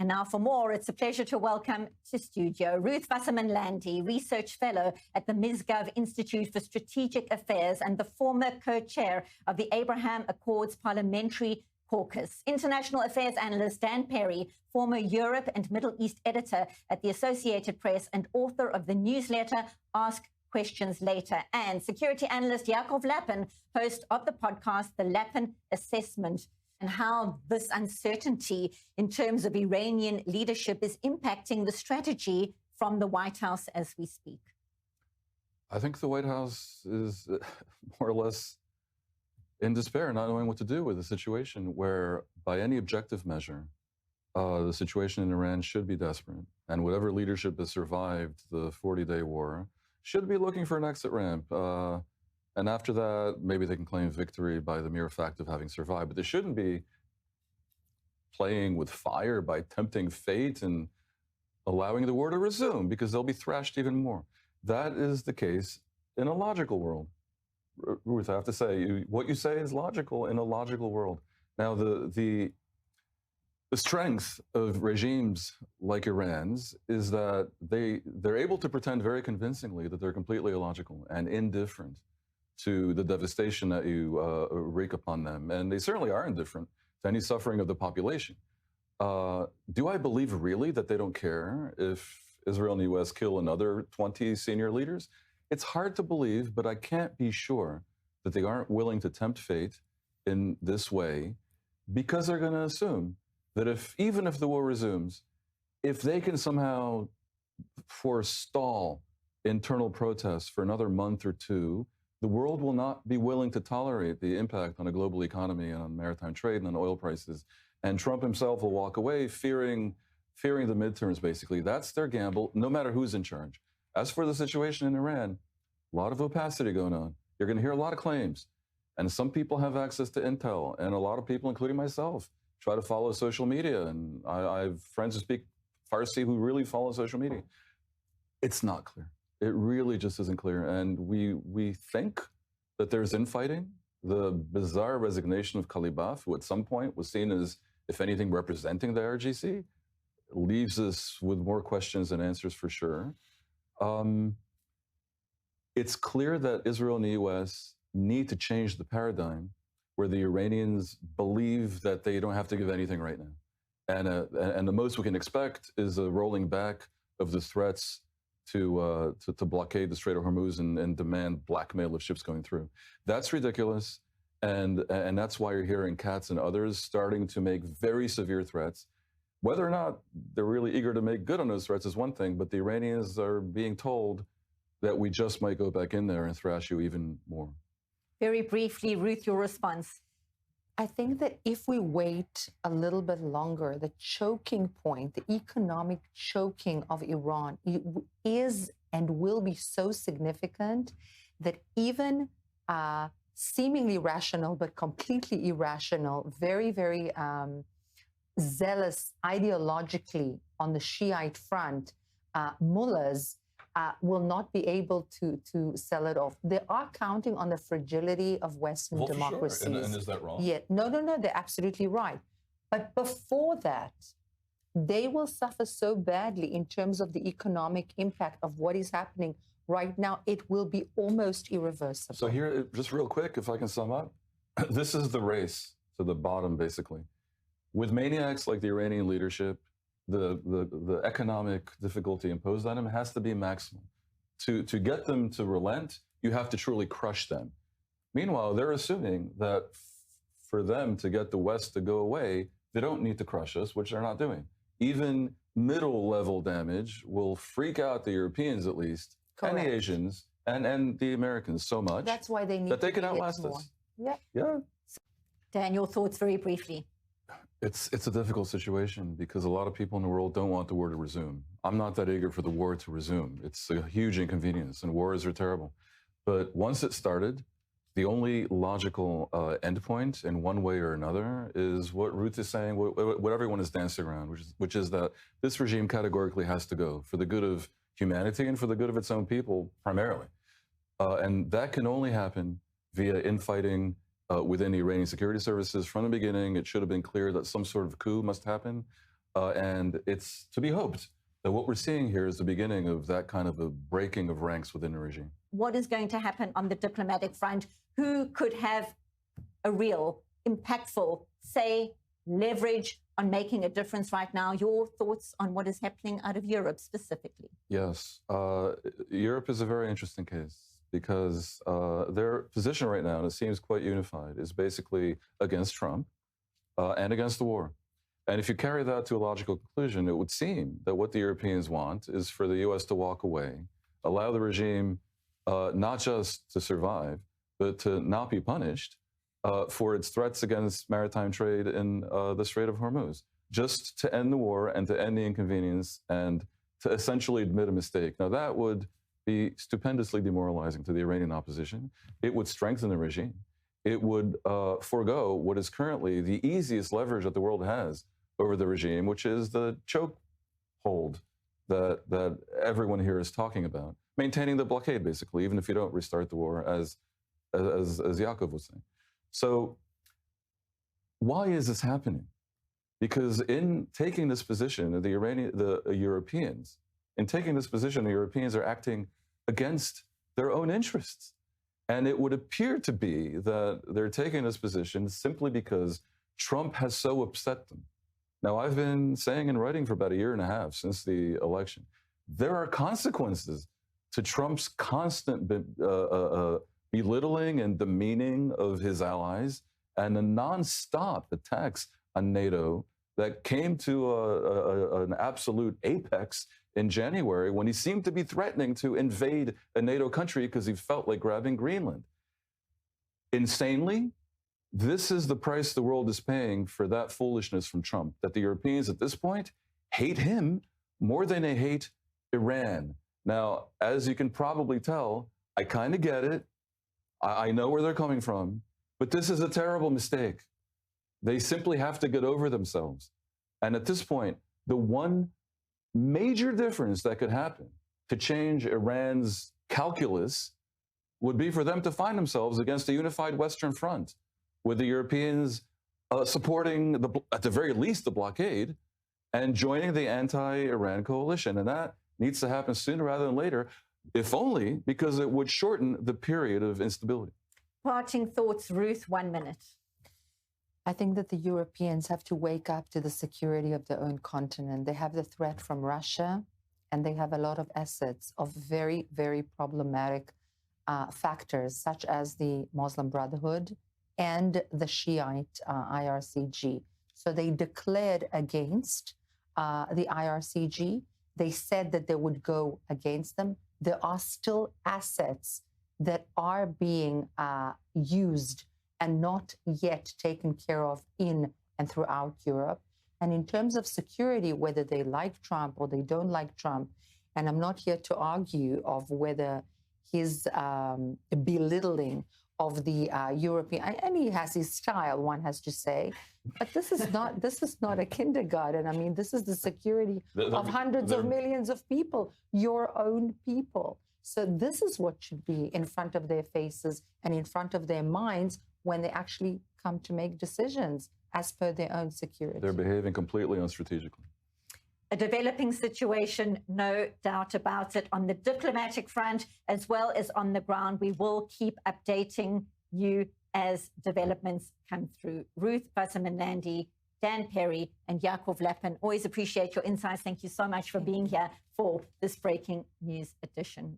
And now for more, it's a pleasure to welcome to studio Ruth Wasserman-Landy, Research Fellow at the MisGov Institute for Strategic Affairs and the former co-chair of the Abraham Accords Parliamentary Caucus. International Affairs Analyst Dan Perry, former Europe and Middle East editor at the Associated Press and author of the newsletter Ask Questions Later. And security analyst Yaakov Lapin, host of the podcast The Lapin Assessment, and how this uncertainty in terms of Iranian leadership is impacting the strategy from the White House as we speak. I think the White House is more or less in despair, not knowing what to do with a situation where, by any objective measure, the situation in Iran should be desperate. And whatever leadership has survived the 40-day war should be looking for an exit ramp. And after that, maybe they can claim victory by the mere fact of having survived. But they shouldn't be playing with fire by tempting fate and allowing the war to resume, because they'll be thrashed even more. That is the case in a logical world. Ruth, I have to say, what you say is logical in a logical world. Now, the strength of regimes like Iran's is that they're able to pretend very convincingly that they're completely illogical and indifferent to the devastation that you wreak upon them. And they certainly are indifferent to any suffering of the population. Do I believe really that they don't care if Israel and the US kill another 20 senior leaders? It's hard to believe, but I can't be sure that they aren't willing to tempt fate in this way, because they're going to assume that even if the war resumes, if they can somehow forestall internal protests for another month or two, the world will not be willing to tolerate the impact on a global economy and on maritime trade and on oil prices. And Trump himself will walk away fearing the midterms, basically. That's their gamble, no matter who's in charge. As for the situation in Iran, a lot of opacity going on. You're going to hear a lot of claims. And some people have access to intel. And a lot of people, including myself, try to follow social media. And I have friends who speak Farsi who really follow social media. It's not clear. It really just isn't clear. And we think that there's infighting. The bizarre resignation of Kalibaf, who at some point was seen as, if anything, representing the RGC, leaves us with more questions than answers for sure. It's clear that Israel and the US need to change the paradigm where the Iranians believe that they don't have to give anything right now. And the most we can expect is a rolling back of the threats to blockade the Strait of Hormuz and demand blackmail of ships going through. That's ridiculous. And that's why you're hearing Katz and others starting to make very severe threats. Whether or not they're really eager to make good on those threats is one thing, but the Iranians are being told that we just might go back in there and thrash you even more. Very briefly, Ruth, your response. I think that if we wait a little bit longer, the choking point, the economic choking of Iran is and will be so significant that even seemingly rational but completely irrational, very, very zealous ideologically on the Shiite front, mullahs will not be able to sell it off. They are counting on the fragility of Western democracies. Sure. And is that wrong? Yeah, no, they're absolutely right. But before that, they will suffer so badly in terms of the economic impact of what is happening right now. It will be almost irreversible. So here, just real quick, if I can sum up, this is the race to the bottom, basically. With maniacs like the Iranian leadership, the economic difficulty imposed on them has to be maximum. To get them to relent, you have to truly crush them. Meanwhile, they're assuming that for them to get the West to go away, they don't need to crush us, which they're not doing. Even middle-level damage will freak out the Europeans, at least, Correct. and the Asians, and the Americans so much. That's why they need that they to can outlast more. us. Yeah. Dan, your thoughts very briefly. It's a difficult situation because a lot of people in the world don't want the war to resume. I'm not that eager for the war to resume. It's a huge inconvenience, and wars are terrible. But once it started, the only logical endpoint in one way or another is what Ruth is saying, what everyone is dancing around, which is that this regime categorically has to go for the good of humanity and for the good of its own people, primarily. And that can only happen via infighting within the Iranian security services. From the beginning, it should have been clear that some sort of coup must happen. And it's to be hoped that what we're seeing here is the beginning of that kind of a breaking of ranks within the regime. What is going to happen on the diplomatic front? Who could have a real, impactful, say, leverage on making a difference right now? Your thoughts on what is happening out of Europe specifically? Yes. Europe is a very interesting case because their position right now, and it seems quite unified, is basically against Trump and against the war. And if you carry that to a logical conclusion, it would seem that what the Europeans want is for the U.S. to walk away, allow the regime not just to survive, but to not be punished for its threats against maritime trade in the Strait of Hormuz, just to end the war and to end the inconvenience and to essentially admit a mistake. Now, that would be stupendously demoralizing to the Iranian opposition. It would strengthen the regime. It would forego what is currently the easiest leverage that the world has over the regime, which is the choke hold that everyone here is talking about, maintaining the blockade, basically, even if you don't restart the war, as Yaakov was saying. So why is this happening? Because in taking this position, the Europeans are acting against their own interests. And it would appear to be that they're taking this position simply because Trump has so upset them. Now, I've been saying and writing for about a year and a half since the election, there are consequences to Trump's constant belittling and demeaning of his allies and the nonstop attacks on NATO that came to an absolute apex in January when he seemed to be threatening to invade a NATO country because he felt like grabbing Greenland. Insanely, this is the price the world is paying for that foolishness from Trump, that the Europeans at this point hate him more than they hate Iran. Now, as you can probably tell, I kind of get it. I know where they're coming from, but this is a terrible mistake. They simply have to get over themselves. And at this point, the one major difference that could happen to change Iran's calculus would be for them to find themselves against a unified Western front, with the Europeans supporting, at the very least, the blockade and joining the anti-Iran coalition. And that needs to happen sooner rather than later, if only because it would shorten the period of instability. Parting thoughts, Ruth, 1 minute. I think that the Europeans have to wake up to the security of their own continent. They have the threat from Russia, and they have a lot of assets of very, very problematic factors, such as the Muslim Brotherhood and the Shiite IRCG. So they declared against the IRCG. They said that they would go against them. There are still assets that are being used and not yet taken care of in and throughout Europe. And in terms of security, whether they like Trump or they don't like Trump, and I'm not here to argue of whether his belittling of the European, and he has his style, one has to say, but this is not a kindergarten. I mean, this is the security of hundreds of millions of people, your own people. So this is what should be in front of their faces and in front of their minds when they actually come to make decisions as per their own security. They're behaving completely unstrategically. A developing situation, no doubt about it, on the diplomatic front as well as on the ground. We will keep updating you as developments come through. Ruth Wasserman-Lande, Dan Perry, and Yaakov Lappin, always appreciate your insights. Thank you so much for being here for this breaking news edition.